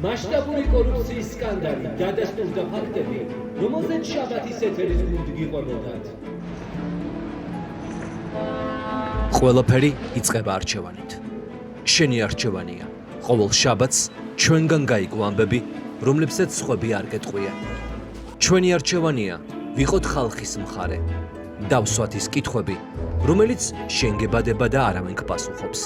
მასშტაბური კორუფციის სკანდალი დადასტურდა ფაქტები, რომელზეც შაბათის ეთერის გუნდი გიყვებოდათ. ყველაფერი იწყება არჩევანით. შენი არჩევანია. ყოველ შაბათს ჩვენგან გაიგო ამბები, რომლებსაც სხვები არ გეტყვიან. ჩვენი არჩევანია ვიყოთ ხალხის მხარე. დავსვათ ის კითხვები, რომელიც შენ გებადება და არავინ გპასუხობს.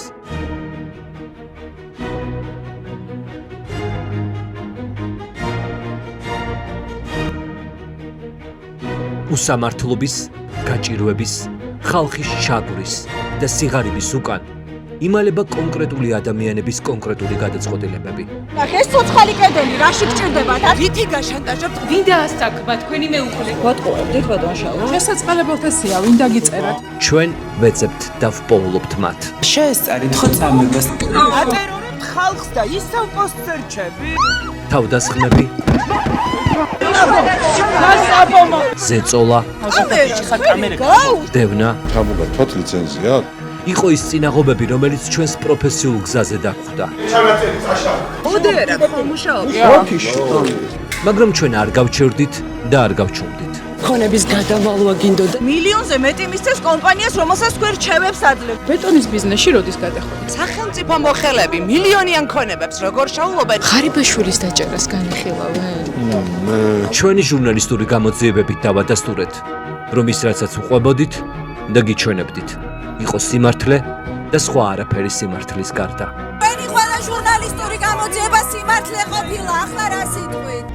უსამართლობის, გაჭირვების, ხალხის ჩაგვრის და სიღარიბის უკან იმალება კონკრეტული ადამიანების კონკრეტული გადაწყვეტილებები. ეს ცოცხალი კედელი რაში გჭირდებათ? ვითი გაშანტაჟებთ? ვინ დაასწრაფა თქვენი მეუღლე? ვატყუებდით ბატონშალო. შესაწყალებელთა სია, ვინ დაგიწერათ? ჩვენ ვეძებთ და ვპოულობთ მათ. შეესწარით ხო წამებას. ატერორებთ ხალხს და ისევ პოსტსერჩები. თავდასხმები, ზეწოლა, დევნა, გამოგართვათ ლიცენზია? იყო ის წინაღობები, რომელიც ჩვენს პროფესიულ გზაზე დაგვხვდა. მაგრამ ჩვენ არ გავჩერდით და არ გავჩუმდით. ქონების გადავალვა გინდოდა. მილიონზე მეტი მისცეს კომპანიას, რომელსაც თქვენ რჩევებს ადლებთ. ბეტონის ბიზნესში როდის გადახვიდით? სახელმწიფო მოხელები მილიონიან ქონებებს როგორ შაულობენ? ღარიბაშვილის დაჭერას განიხილავენ. ჩვენი ჟურნალისტური გამოძიებებით დავადასტურეთ, რომ ის რასაც უყვებოდით და გიჩვენებდით, იყო სიმართლე და სხვა არაფერი სიმართლის გარდა. თქვენი ყველა ჟურნალისტური გამოძიება სიმართლე ყოფილა, ახლა რა სიტყვით?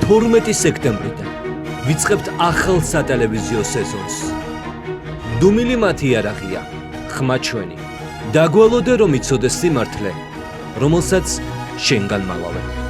12 სექტემბრიდან ვიწყებთ ახალ სატელევიზიო სეზონს. დუმილი მათი იარაღია, ხმა ჩვენი. დაგველოდე რომ იცოდეს სიმართლე, რომელსაც შენგან მალავე.